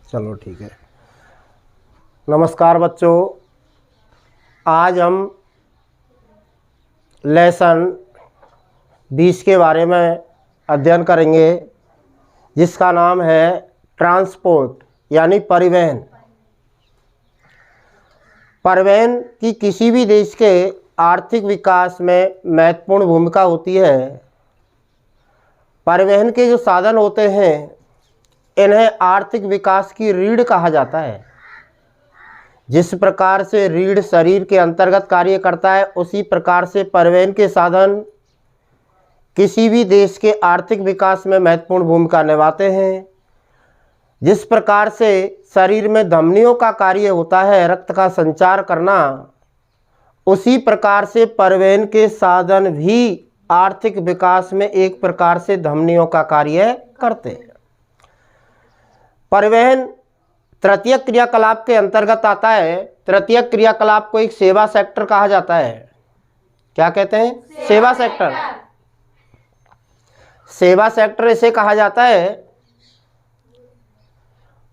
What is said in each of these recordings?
चलो ठीक है। नमस्कार बच्चों, आज हम लेसन 20 के बारे में अध्ययन करेंगे, जिसका नाम है ट्रांसपोर्ट यानी परिवहन। परिवहन की किसी भी देश के आर्थिक विकास में महत्वपूर्ण भूमिका होती है। परिवहन के जो साधन होते हैं इन्हें आर्थिक विकास की रीढ़ कहा जाता है। जिस प्रकार से रीढ़ शरीर के अंतर्गत कार्य करता है, उसी प्रकार से परिवहन के साधन किसी भी देश के आर्थिक विकास में महत्वपूर्ण भूमिका निभाते हैं। जिस प्रकार से शरीर में धमनियों का कार्य होता है रक्त का संचार करना, उसी प्रकार से परिवहन के साधन भी आर्थिक विकास में एक प्रकार से धमनियों का कार्य करते हैं। परिवहन तृतीयक क्रियाकलाप के अंतर्गत आता है। तृतीयक क्रियाकलाप को एक सेवा सेक्टर कहा जाता है। क्या कहते हैं? सेवा सेक्टर। सेवा सेक्टर इसे कहा जाता है।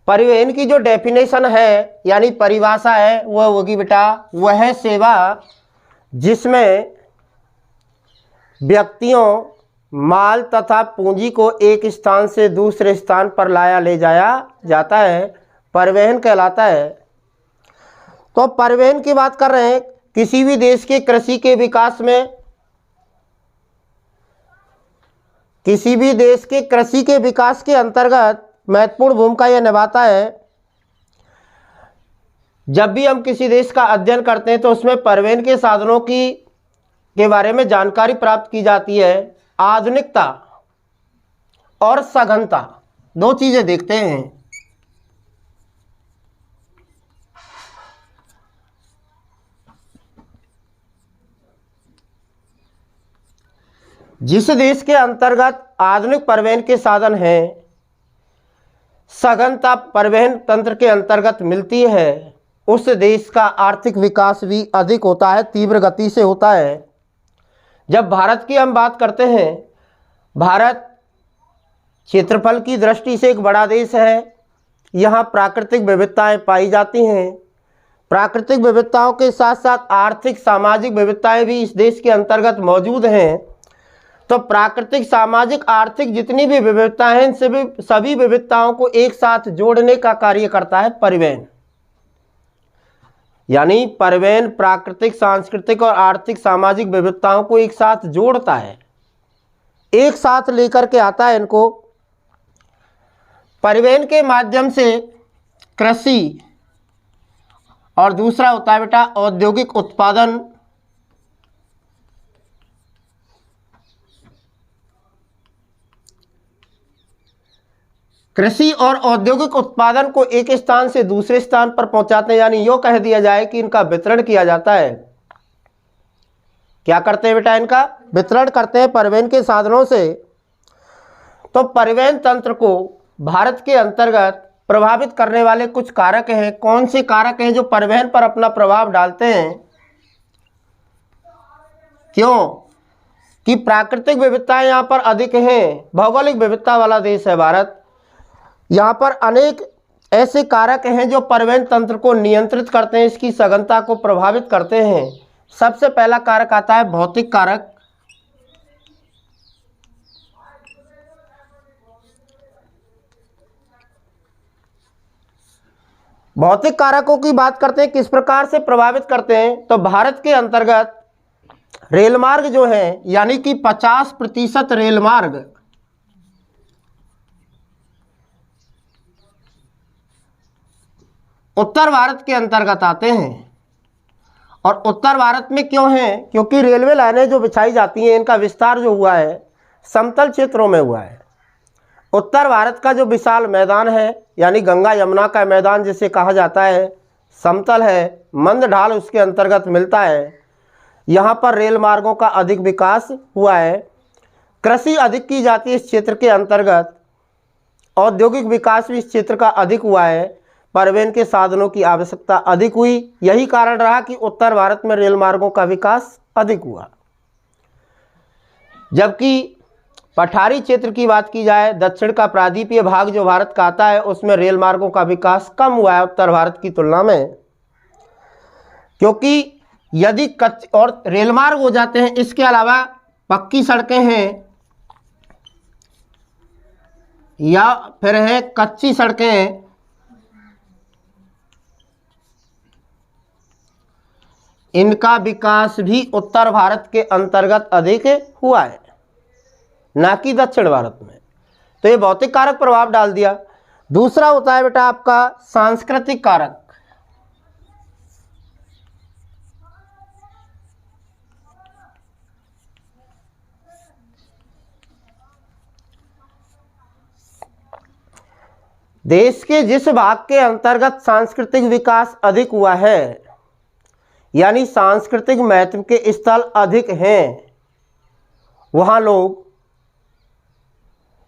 परिवहन की जो डेफिनेशन है यानी परिभाषा है वह होगी बेटा, वह है सेवा जिसमें व्यक्तियों, माल तथा पूंजी को एक स्थान से दूसरे स्थान पर लाया ले जाया जाता है, परिवहन कहलाता है। तो परिवहन की बात कर रहे हैं। किसी भी देश के कृषि के विकास में, किसी भी देश के कृषि के विकास के अंतर्गत महत्वपूर्ण भूमिका यह निभाता है। जब भी हम किसी देश का अध्ययन करते हैं तो उसमें परिवहन के साधनों के बारे में जानकारी प्राप्त की जाती है। आधुनिकता और सघनता, दो चीजें देखते हैं। जिस देश के अंतर्गत आधुनिक परिवहन के साधन हैं, सघनता परिवहन तंत्र के अंतर्गत मिलती है, उस देश का आर्थिक विकास भी अधिक होता है, तीव्र गति से होता है। जब भारत की हम बात करते हैं, भारत क्षेत्रफल की दृष्टि से एक बड़ा देश है। यहाँ प्राकृतिक विविधताएं पाई जाती हैं। प्राकृतिक विविधताओं के साथ साथ आर्थिक सामाजिक विविधताएं भी इस देश के अंतर्गत मौजूद हैं। तो प्राकृतिक, सामाजिक, आर्थिक जितनी भी विविधताएं हैं, सभी विविधताओं को एक साथ जोड़ने का कार्य करता है परिवहन। यानी परिवहन प्राकृतिक, सांस्कृतिक और आर्थिक सामाजिक विविधताओं को एक साथ जोड़ता है, एक साथ लेकर के आता है इनको। परिवहन के माध्यम से कृषि और दूसरा होता है बेटा औद्योगिक उत्पादन। कृषि और औद्योगिक उत्पादन को एक स्थान से दूसरे स्थान पर पहुंचाते हैं, यानी यो कह दिया जाए कि इनका वितरण किया जाता है। क्या करते हैं बेटा? इनका वितरण करते हैं परिवहन के साधनों से। तो परिवहन तंत्र को भारत के अंतर्गत प्रभावित करने वाले कुछ कारक हैं। कौन से कारक हैं जो परिवहन पर अपना प्रभाव डालते हैं? क्यों कि प्राकृतिक विविधताएं यहाँ पर अधिक हैं, भौगोलिक विविधता वाला देश है भारत। यहाँ पर अनेक ऐसे कारक हैं जो परिवहन तंत्र को नियंत्रित करते हैं, इसकी सघनता को प्रभावित करते हैं। सबसे पहला कारक आता है भौतिक कारक। भौतिक कारकों की बात करते हैं, किस प्रकार से प्रभावित करते हैं। तो भारत के अंतर्गत रेल मार्ग जो है, यानी कि 50% रेल मार्ग उत्तर भारत के अंतर्गत आते हैं। और उत्तर भारत में क्यों हैं? क्योंकि रेलवे लाइनें जो बिछाई जाती हैं, इनका विस्तार जो हुआ है समतल क्षेत्रों में हुआ है। उत्तर भारत का जो विशाल मैदान है, यानी गंगा यमुना का मैदान जिसे कहा जाता है, समतल है, मंद ढाल उसके अंतर्गत मिलता है। यहाँ पर रेल मार्गों का अधिक विकास हुआ है। कृषि अधिक की जाती है इस क्षेत्र के अंतर्गत। औद्योगिक विकास भी इस क्षेत्र का अधिक हुआ है। परिवहन के साधनों की आवश्यकता अधिक हुई। यही कारण रहा कि उत्तर भारत में रेल मार्गों का विकास अधिक हुआ। जबकि पठारी क्षेत्र की बात की जाए, दक्षिण का प्रायद्वीपीय भाग जो भारत का आता है उसमें रेल मार्गों का विकास कम हुआ है उत्तर भारत की तुलना में, क्योंकि यदि कच्चे और रेल मार्ग हो जाते हैं, इसके अलावा पक्की सड़कें हैं या फिर है कच्ची सड़कें, इनका विकास भी उत्तर भारत के अंतर्गत अधिक हुआ है, ना कि दक्षिण भारत में। तो ये भौतिक कारक प्रभाव डाल दिया। दूसरा होता है बेटा आपका सांस्कृतिक कारक। देश के जिस भाग के अंतर्गत सांस्कृतिक विकास अधिक हुआ है, यानी सांस्कृतिक महत्व के स्थल अधिक हैं, वहाँ लोग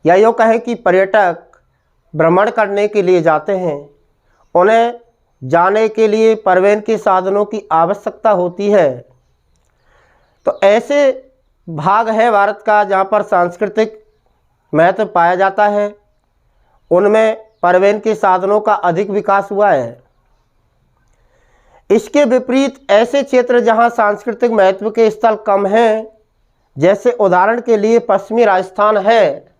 या यूँ कहें कि पर्यटक भ्रमण करने के लिए जाते हैं। उन्हें जाने के लिए परिवहन के साधनों की आवश्यकता होती है। तो ऐसे भाग है भारत का जहाँ पर सांस्कृतिक महत्व पाया जाता है, उनमें परिवहन के साधनों का अधिक विकास हुआ है। इसके विपरीत ऐसे क्षेत्र जहाँ सांस्कृतिक महत्व के स्थल कम हैं, जैसे उदाहरण के लिए पश्चिमी राजस्थान है।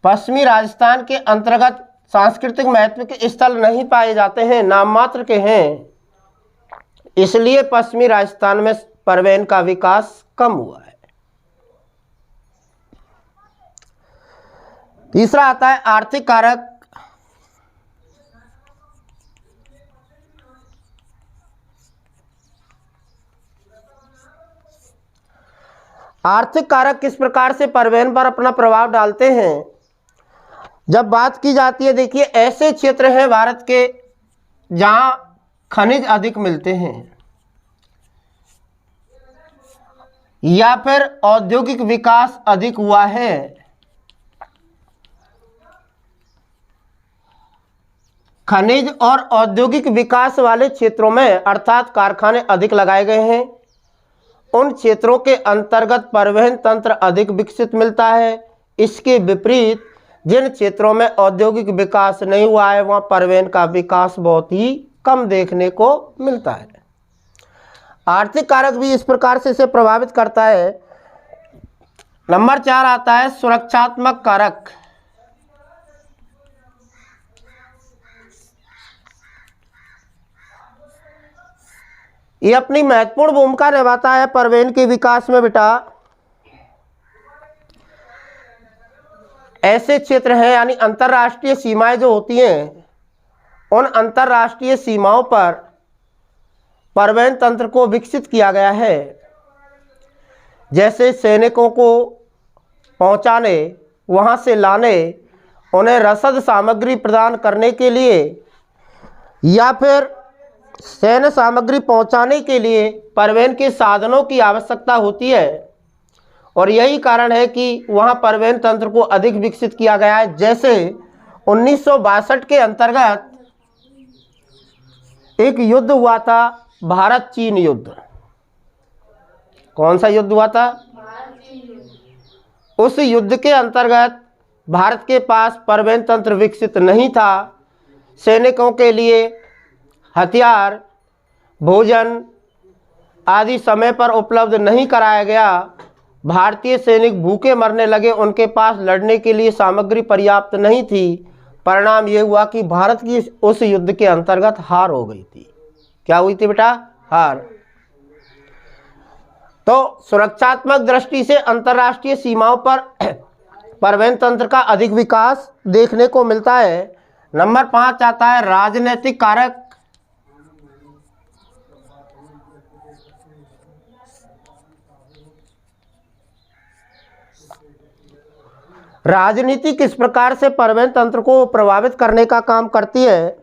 पश्चिमी राजस्थान के अंतर्गत सांस्कृतिक महत्व के स्थल नहीं पाए जाते हैं, नाम मात्र के हैं, इसलिए पश्चिमी राजस्थान में परिवहन का विकास कम हुआ है। तीसरा आता है आर्थिक कारक। आर्थिक कारक किस प्रकार से परिवहन पर अपना प्रभाव डालते हैं, जब बात की जाती है, देखिए ऐसे क्षेत्र हैं भारत के जहां खनिज अधिक मिलते हैं या फिर औद्योगिक विकास अधिक हुआ है। खनिज और औद्योगिक विकास वाले क्षेत्रों में अर्थात कारखाने अधिक लगाए गए हैं, उन क्षेत्रों के अंतर्गत परिवहन तंत्र अधिक विकसित मिलता है। इसके विपरीत जिन क्षेत्रों में औद्योगिक विकास नहीं हुआ है, वहाँ परिवहन का विकास बहुत ही कम देखने को मिलता है। आर्थिक कारक भी इस प्रकार से इसे प्रभावित करता है। नंबर 4 आता है सुरक्षात्मक कारक। ये अपनी महत्वपूर्ण भूमिका निभाता है परिवहन के विकास में बेटा। ऐसे क्षेत्र हैं, यानी अंतर्राष्ट्रीय सीमाएं जो होती हैं, उन अंतर्राष्ट्रीय सीमाओं पर परिवहन तंत्र को विकसित किया गया है। जैसे सैनिकों को पहुंचाने, वहां से लाने, उन्हें रसद सामग्री प्रदान करने के लिए या फिर सैन्य सामग्री पहुंचाने के लिए परिवहन के साधनों की आवश्यकता होती है, और यही कारण है कि वहां परिवहन तंत्र को अधिक विकसित किया गया है। जैसे 1962 के अंतर्गत एक युद्ध हुआ था, भारत चीन युद्ध। कौन सा युद्ध हुआ था? उस युद्ध के अंतर्गत भारत के पास परिवहन तंत्र विकसित नहीं था। सैनिकों के लिए हथियार, भोजन आदि समय पर उपलब्ध नहीं कराया गया। भारतीय सैनिक भूखे मरने लगे, उनके पास लड़ने के लिए सामग्री पर्याप्त नहीं थी। परिणाम ये हुआ कि भारत की उस युद्ध के अंतर्गत हार हो गई थी। क्या हुई थी बेटा? हार। तो सुरक्षात्मक दृष्टि से अंतर्राष्ट्रीय सीमाओं पर परिवहन तंत्र का अधिक विकास देखने को मिलता है। नंबर 5 आता है राजनीतिक कारक। राजनीति किस प्रकार से परिवहन तंत्र को प्रभावित करने का काम करती है,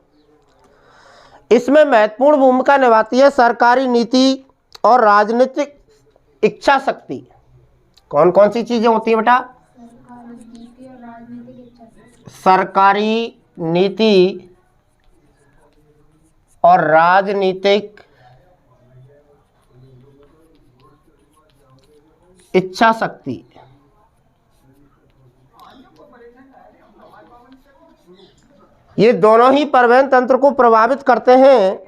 इसमें महत्वपूर्ण भूमिका निभाती है सरकारी नीति और राजनीतिक इच्छा शक्ति। कौन कौन सी चीजें होती है बेटा? सरकारी नीति और राजनीतिक इच्छा शक्ति। ये दोनों ही परिवहन तंत्र को प्रभावित करते हैं।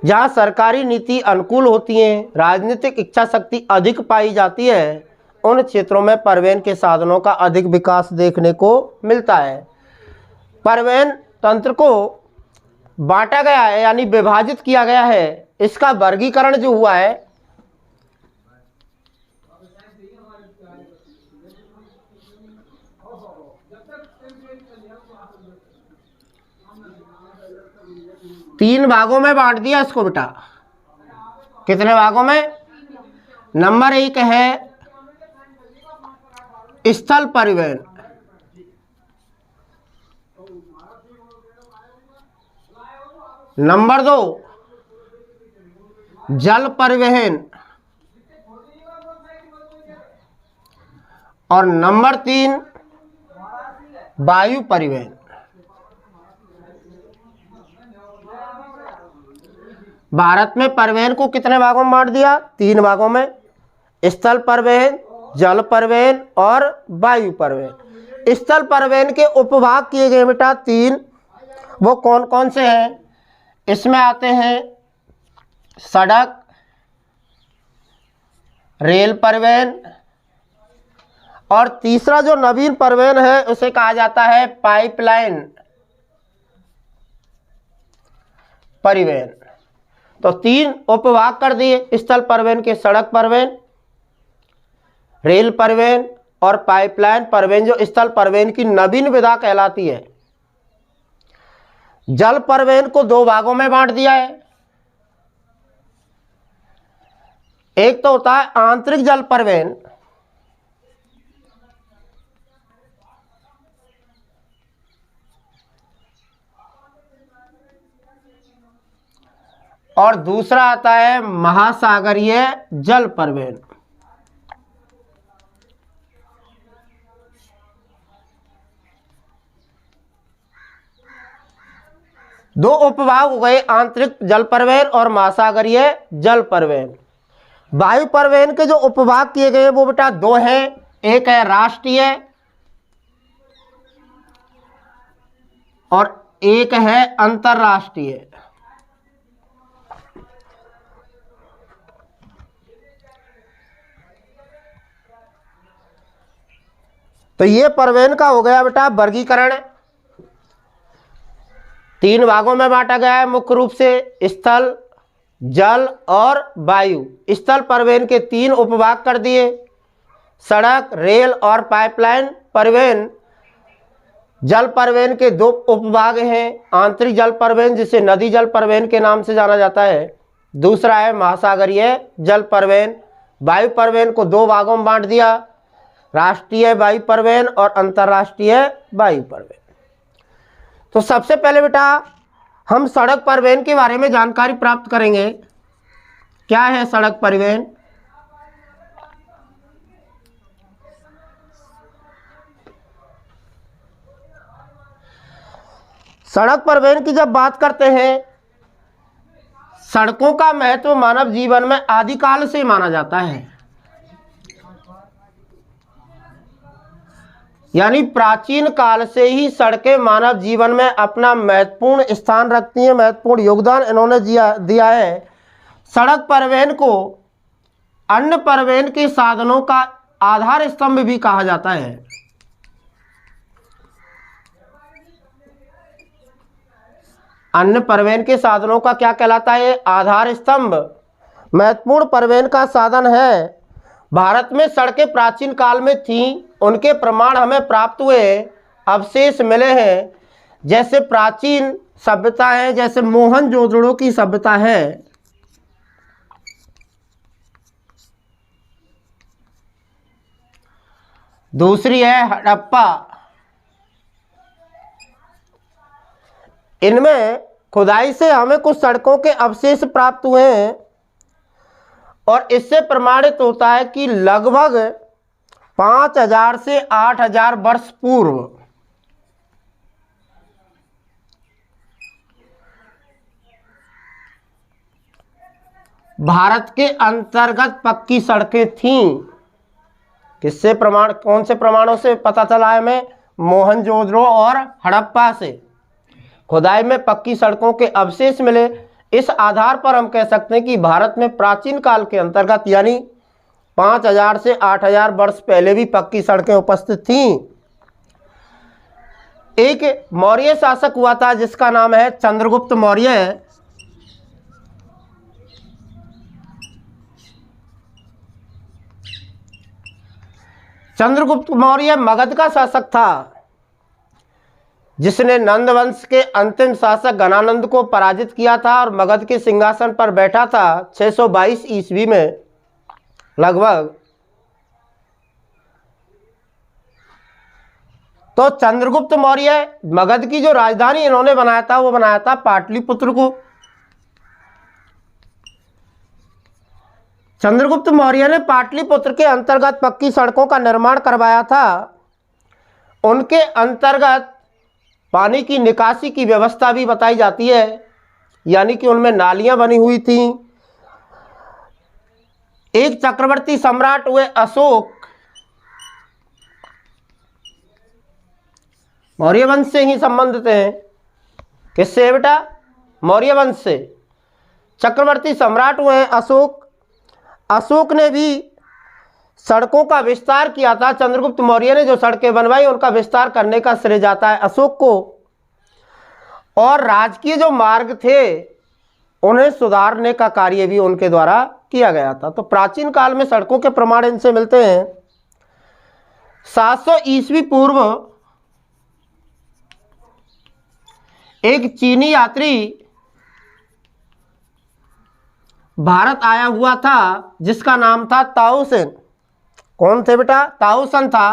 जहाँ सरकारी नीति अनुकूल होती है, राजनीतिक इच्छा शक्ति अधिक पाई जाती है, उन क्षेत्रों में परिवहन के साधनों का अधिक विकास देखने को मिलता है। परिवहन तंत्र को बांटा गया है, यानी विभाजित किया गया है। इसका वर्गीकरण जो हुआ है, तीन भागों में बांट दिया इसको बेटा। कितने भागों में? नंबर 1 है स्थल परिवहन, नंबर 2 जल परिवहन, और नंबर 3 वायु परिवहन। भारत में परिवहन को कितने भागों में बांट दिया? 3 भागों में, स्थल परिवहन, जल परिवहन और वायु परिवहन। स्थल परिवहन के उपभाग किए गए बेटा 3। वो कौन कौन से हैं? इसमें आते हैं सड़क, रेल परिवहन, और तीसरा जो नवीन परिवहन है उसे कहा जाता है पाइपलाइन परिवहन। तो 3 उपभाग कर दिए स्थल परिवहन के, सड़क परिवहन, रेल परिवहन और पाइपलाइन परिवहन, जो स्थल परिवहन की नवीन विधा कहलाती है। जल परिवहन को 2 भागों में बांट दिया है। एक तो होता है आंतरिक जल परिवहन, और दूसरा आता है महासागरीय जल परिवहन। दो उपभाग हो गए, आंतरिक जल परिवहन और महासागरीय जल परिवहन। वायु परिवहन के जो उपभाग किए गए वो बेटा 2 हैं। एक है राष्ट्रीय और एक है अंतर्राष्ट्रीय। तो ये परिवहन का हो गया बेटा वर्गीकरण। 3 भागों में बांटा गया है मुख्य रूप से, स्थल, जल और वायु। स्थल परिवहन के 3 उपभाग कर दिए, सड़क, रेल और पाइपलाइन परिवहन। जल परिवहन के 2 उपभाग हैं, आंतरिक जल परिवहन जिसे नदी जल परिवहन के नाम से जाना जाता है, दूसरा है महासागरीय जल परिवहन। वायु परिवहन को 2 भागों में बांट दिया, राष्ट्रीय वायु परिवहन और अंतर्राष्ट्रीय वायु परिवहन। तो सबसे पहले बेटा हम सड़क परिवहन के बारे में जानकारी प्राप्त करेंगे। क्या है सड़क परिवहन? सड़क परिवहन की जब बात करते हैं, सड़कों का महत्व मानव जीवन में आदिकाल से माना जाता है, यानी प्राचीन काल से ही सड़कें मानव जीवन में अपना महत्वपूर्ण स्थान रखती हैं, महत्वपूर्ण योगदान इन्होंने दिया है। सड़क परिवहन को अन्य परिवहन के साधनों का आधार स्तंभ भी कहा जाता है। अन्य परिवहन के साधनों का क्या कहलाता है? आधार स्तंभ। महत्वपूर्ण परिवहन का साधन है। भारत में सड़कें प्राचीन काल में थीं, उनके प्रमाण हमें प्राप्त हुए, अवशेष मिले हैं। जैसे प्राचीन सभ्यता है, जैसे मोहनजोदड़ो की सभ्यता है, दूसरी है हड़प्पा। इनमें खुदाई से हमें कुछ सड़कों के अवशेष प्राप्त हुए हैं और इससे प्रमाणित होता है कि लगभग 5000 से 8000 वर्ष पूर्व भारत के अंतर्गत पक्की सड़कें थीं। किससे प्रमाण, कौन से प्रमाणों से पता चला है हमें? मोहनजोदड़ो और हड़प्पा से खुदाई में पक्की सड़कों के अवशेष मिले। इस आधार पर हम कह सकते हैं कि भारत में प्राचीन काल के अंतर्गत यानी 5000 से 8000 वर्ष पहले भी पक्की सड़कें उपस्थित थीं। एक मौर्य शासक हुआ था जिसका नाम है चंद्रगुप्त मौर्य। चंद्रगुप्त मौर्य मगध का शासक था जिसने नंद वंश के अंतिम शासक घनानंद को पराजित किया था और मगध के सिंहासन पर बैठा था 622 ईस्वी में लगभग। तो चंद्रगुप्त मौर्य मगध की जो राजधानी इन्होंने बनाया था वो बनाया था पाटलिपुत्र को। चंद्रगुप्त मौर्य ने पाटलिपुत्र के अंतर्गत पक्की सड़कों का निर्माण करवाया था। उनके अंतर्गत पानी की निकासी की व्यवस्था भी बताई जाती है, यानी कि उनमें नालियां बनी हुई थीं। एक चक्रवर्ती सम्राट हुए अशोक, मौर्य वंश से ही संबंधित हैं। किससे बेटा? मौर्य वंश से। चक्रवर्ती सम्राट हुए अशोक। अशोक ने भी सड़कों का विस्तार किया था। चंद्रगुप्त मौर्य ने जो सड़कें बनवाई उनका विस्तार करने का श्रेय जाता है अशोक को। और राजकीय जो मार्ग थे उन्हें सुधारने का कार्य भी उनके द्वारा किया गया था। तो प्राचीन काल में सड़कों के प्रमाण इनसे मिलते हैं। 700 ईस्वी पूर्व एक चीनी यात्री भारत आया हुआ था जिसका नाम था ताओ सेन। कौन थे बेटा? ताओ सेन था।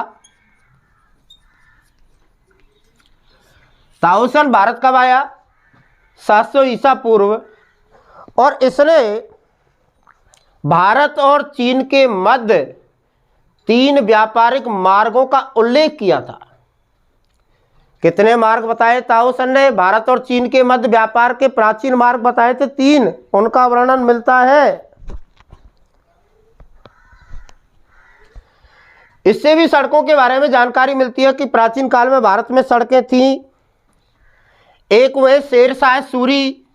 ताओ सेन भारत कब आया? 700 ईसा पूर्व। और इसने भारत और चीन के मध्य 3 व्यापारिक मार्गों का उल्लेख किया था। कितने मार्ग बताए ताओ सेन ने? भारत और चीन के मध्य व्यापार के प्राचीन मार्ग बताए थे 3। उनका वर्णन मिलता है। इससे भी सड़कों के बारे में जानकारी मिलती है कि प्राचीन काल में भारत में सड़कें थीं। एक हुए शेरशाह सूरी।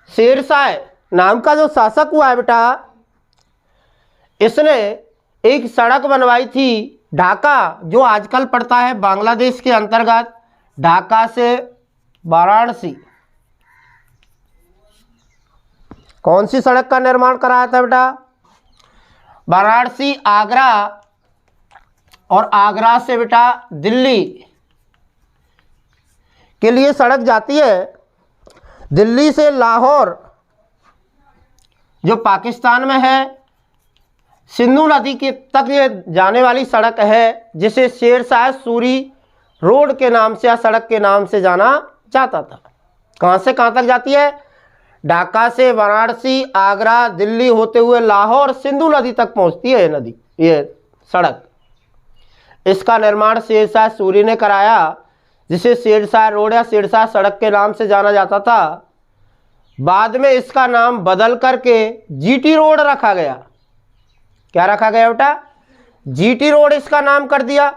शेरशाह नाम का जो शासक हुआ है बेटा, इसने एक सड़क बनवाई थी ढाका, जो आजकल पड़ता है बांग्लादेश के अंतर्गत, ढाका से वाराणसी। कौन सी सड़क का निर्माण कराया था बेटा? वाराणसी आगरा और आगरा से बेटा दिल्ली के लिए सड़क जाती है। दिल्ली से लाहौर जो पाकिस्तान में है, सिंधु नदी के तक ये जाने वाली सड़क है जिसे शेरशाह सूरी रोड के नाम से या सड़क के नाम से जाना जाता था। कहाँ से कहाँ तक जाती है? ढाका से वाराणसी, आगरा, दिल्ली होते हुए लाहौर, सिंधु नदी तक पहुँचती है ये सड़क। इसका निर्माण शेरशाह सूरी ने कराया, जिसे शेरशाह रोड या शेरशाह सड़क के नाम से जाना जाता था। बाद में इसका नाम बदल करके जीटी रोड रखा गया। क्या रखा गया बेटा? जीटी रोड इसका नाम कर दिया।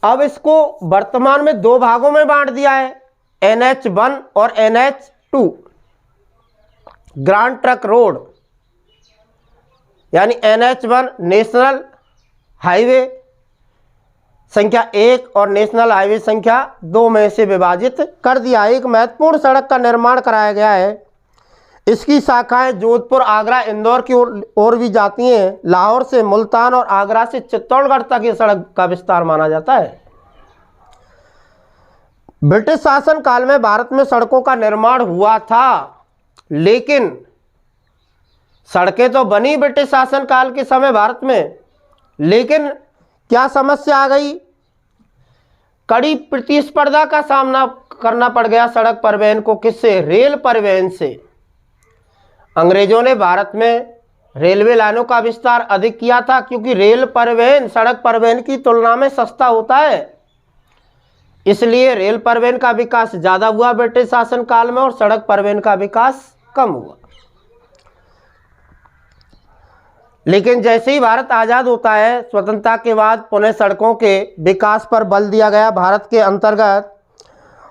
अब इसको वर्तमान में 2 भागों में बांट दिया है, NH1 और NH2। ग्रांड ट्रक रोड यानी NH1 नेशनल हाईवे संख्या 1 और नेशनल हाईवे संख्या 2 में से विभाजित कर दिया। एक महत्वपूर्ण सड़क का निर्माण कराया गया है। इसकी शाखाएं जोधपुर, आगरा, इंदौर की ओर भी जाती हैं। लाहौर से मुल्तान और आगरा से चित्तौड़गढ़ तक ये सड़क का विस्तार माना जाता है। ब्रिटिश शासन काल में भारत में सड़कों का निर्माण हुआ था, लेकिन सड़कें तो बनी ब्रिटिश शासन काल के समय भारत में, लेकिन क्या समस्या आ गई? कड़ी प्रतिस्पर्धा का सामना करना पड़ गया सड़क परिवहन को। किससे? रेल परिवहन से। अंग्रेजों ने भारत में रेलवे लाइनों का विस्तार अधिक किया था, क्योंकि रेल परिवहन सड़क परिवहन की तुलना में सस्ता होता है। इसलिए रेल परिवहन का विकास ज़्यादा हुआ ब्रिटिश शासनकाल में और सड़क परिवहन का विकास कम हुआ। लेकिन जैसे ही भारत आज़ाद होता है, स्वतंत्रता के बाद पुनः सड़कों के विकास पर बल दिया गया भारत के अंतर्गत।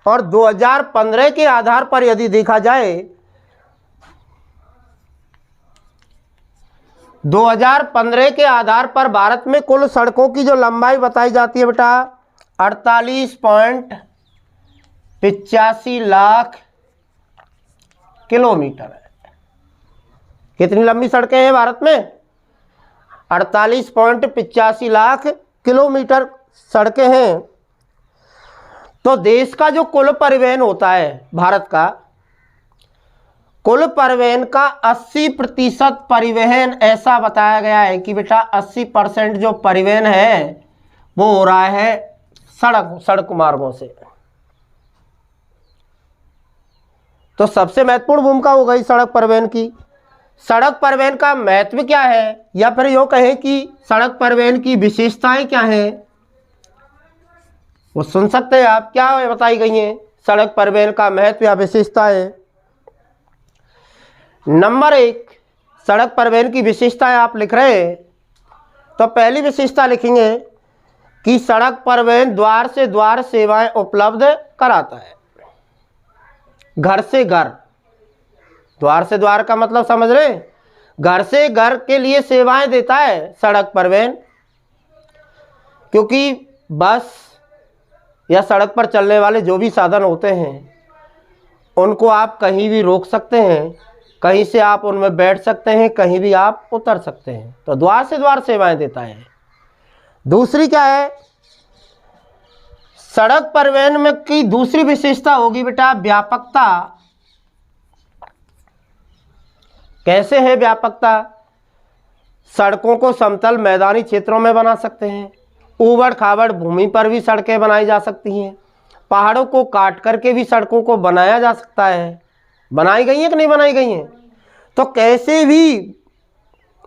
और 2015 के आधार पर यदि देखा जाए, 2015 के आधार पर भारत में कुल सड़कों की जो लंबाई बताई जाती है बेटा 48.85 लाख किलोमीटर है। कितनी लंबी सड़कें हैं भारत में? 48.85 लाख किलोमीटर सड़कें हैं। तो देश का जो कुल परिवहन होता है, भारत का कुल परिवहन का 80% परिवहन, ऐसा बताया गया है कि बेटा 80% जो परिवहन है वो हो रहा है सड़क मार्गों से। तो सबसे महत्वपूर्ण भूमिका हो गई सड़क परिवहन की। सड़क परिवहन का महत्व क्या है, या फिर यूँ कहें कि सड़क परिवहन की विशेषताएं क्या हैं, वो सुन सकते हैं आप। क्या बताई गई हैं सड़क परिवहन का महत्व या विशेषताएं? नंबर 1, सड़क परिवहन की विशेषताएं आप लिख रहे हैं तो पहली विशेषता लिखेंगे कि सड़क परिवहन द्वार से द्वार सेवाएं उपलब्ध कराता है। घर से घर, द्वार से द्वार का मतलब समझ रहे हैं, घर से घर के लिए सेवाएं देता है सड़क परिवहन। क्योंकि बस या सड़क पर चलने वाले जो भी साधन होते हैं उनको आप कहीं भी रोक सकते हैं, कहीं से आप उनमें बैठ सकते हैं, कहीं भी आप उतर सकते हैं। तो द्वार से द्वार सेवाएं देता है। दूसरी क्या है, सड़क परिवहन में की दूसरी विशेषता होगी बेटा व्यापकता। कैसे है व्यापकता? सड़कों को समतल मैदानी क्षेत्रों में बना सकते हैं, ऊबड़ खाबड़ भूमि पर भी सड़कें बनाई जा सकती हैं, पहाड़ों को काट करके भी सड़कों को बनाया जा सकता है। बनाई गई हैं कि नहीं बनाई गई हैं? तो कैसे भी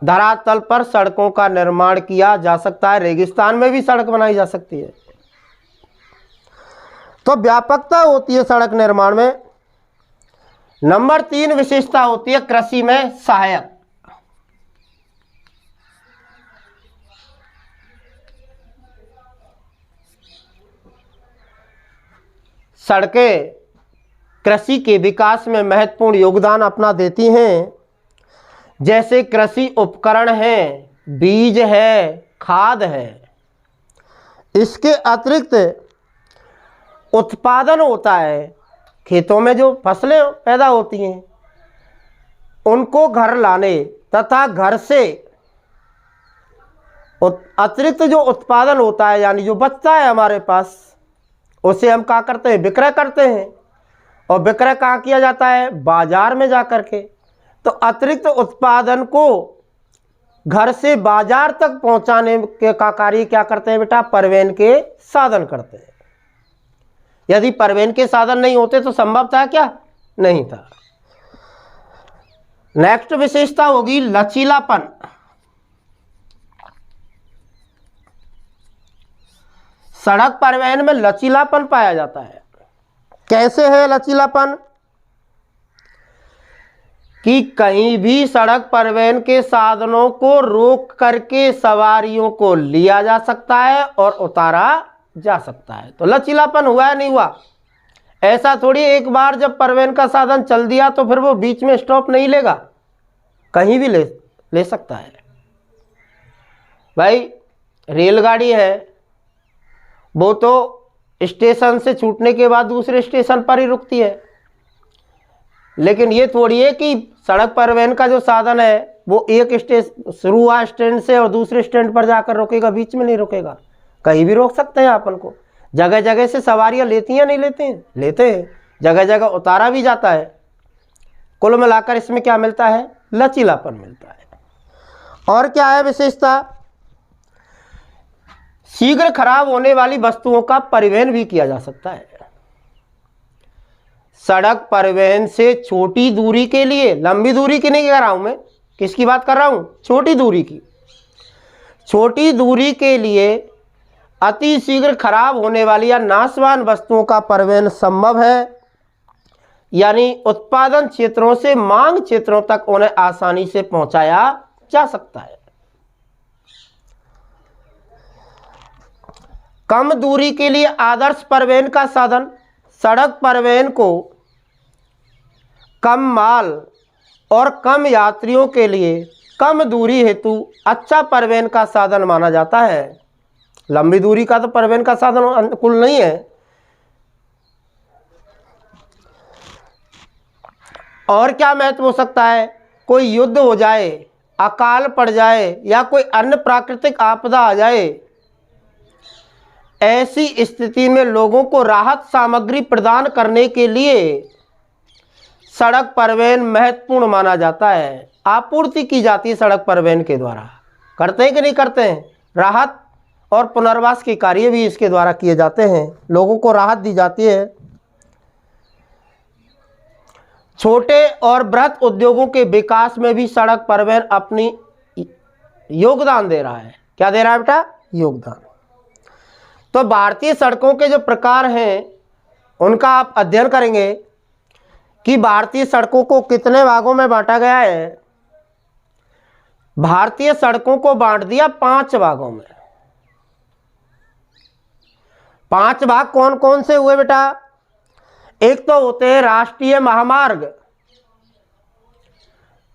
धरातल पर सड़कों का निर्माण किया जा सकता है, रेगिस्तान में भी सड़क बनाई जा सकती है। तो व्यापकता होती है सड़क निर्माण में। नंबर 3 विशेषता होती है कृषि में सहायक। सड़कें कृषि के विकास में महत्वपूर्ण योगदान अपना देती हैं। जैसे कृषि उपकरण हैं, बीज है, खाद है। इसके अतिरिक्त उत्पादन होता है, खेतों में जो फसलें पैदा होती हैं उनको घर लाने तथा घर से अतिरिक्त जो उत्पादन होता है, यानी जो बचता है हमारे पास, उसे हम क्या करते हैं? विक्रय करते हैं। और विक्रय कहाँ किया जाता है? बाजार में जा कर के। तो अतिरिक्त उत्पादन को घर से बाजार तक पहुंचाने के का कार्य क्या करते हैं बेटा? परिवहन के साधन करते हैं। यदि परिवहन के साधन नहीं होते तो संभव था क्या? नहीं था। नेक्स्ट विशेषता होगी लचीलापन। सड़क परिवहन में लचीलापन पाया जाता है। कैसे है लचीलापन? कि कहीं भी सड़क परिवहन के साधनों को रोक करके सवारियों को लिया जा सकता है और उतारा जा सकता है। तो लचीलापन हुआ या नहीं हुआ? ऐसा थोड़ी एक बार जब परिवहन का साधन चल दिया तो फिर वो बीच में स्टॉप नहीं लेगा, कहीं भी ले सकता है। भाई रेलगाड़ी है, वो तो स्टेशन से छूटने के बाद दूसरे स्टेशन पर ही रुकती है। लेकिन ये थोड़ी है कि सड़क परिवहन का जो साधन है वो एक स्टेशन शुरू हुआ स्टैंड से और दूसरे स्टैंड पर जाकर रुकेगा, बीच में नहीं रुकेगा। कहीं भी रोक सकते हैं अपन को। जगह जगह से सवारियां लेती हैं नहीं लेते हैं? लेते हैं। जगह जगह उतारा भी जाता है। कुल मिलाकर इसमें क्या मिलता है? लचीलापन मिलता है। और क्या है विशेषता? शीघ्र खराब होने वाली वस्तुओं का परिवहन भी किया जा सकता है। सड़क परिवहन से छोटी दूरी के लिए, लंबी दूरी की नहीं कह रहा हूं मैं, किसकी बात कर रहा हूं? छोटी दूरी की। छोटी दूरी के लिए अति शीघ्र खराब होने वाली या नाशवान वस्तुओं का परिवहन संभव है, यानी उत्पादन क्षेत्रों से मांग क्षेत्रों तक उन्हें आसानी से पहुंचाया जा सकता है। कम दूरी के लिए आदर्श परिवहन का साधन, सड़क परिवहन को कम माल और कम यात्रियों के लिए कम दूरी हेतु अच्छा परिवहन का साधन माना जाता है। लंबी दूरी का तो परिवहन का साधन अनुकूल नहीं है। और क्या महत्व हो सकता है? कोई युद्ध हो जाए, अकाल पड़ जाए या कोई अन्य प्राकृतिक आपदा आ जाए, ऐसी स्थिति में लोगों को राहत सामग्री प्रदान करने के लिए सड़क परिवहन महत्वपूर्ण माना जाता है। आपूर्ति की जाती है सड़क परिवहन के द्वारा। करते हैं कि नहीं करते हैं? राहत और पुनर्वास के कार्य भी इसके द्वारा किए जाते हैं, लोगों को राहत दी जाती है। छोटे और बृहत उद्योगों के विकास में भी सड़क परिवहन अपनी योगदान दे रहा है। क्या दे रहा है बेटा? योगदान। तो भारतीय सड़कों के जो प्रकार हैं उनका आप अध्ययन करेंगे कि भारतीय सड़कों को कितने भागों में बांटा गया है। भारतीय सड़कों को बांट दिया 5 भागों में। 5 भाग कौन कौन से हुए बेटा? एक तो होते हैं राष्ट्रीय महामार्ग,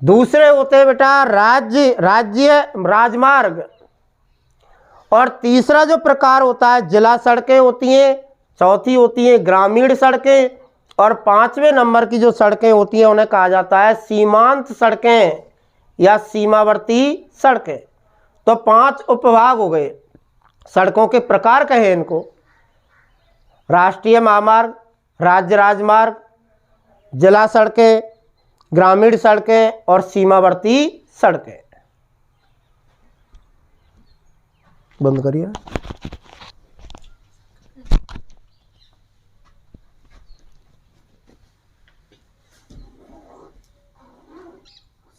दूसरे होते हैं बेटा राज्य राजमार्ग, और तीसरा जो प्रकार होता है जिला सड़कें होती हैं, चौथी होती हैं ग्रामीण सड़कें, और 5वें नंबर की जो सड़कें होती हैं उन्हें कहा जाता है सीमांत सड़कें या सीमावर्ती सड़कें। तो 5 उपभाग हो गए, सड़कों के प्रकार कहे इनको। राष्ट्रीय महामार्ग, राज्य राजमार्ग, जिला सड़कें, ग्रामीण सड़कें और सीमावर्ती सड़कें। बंद करिए।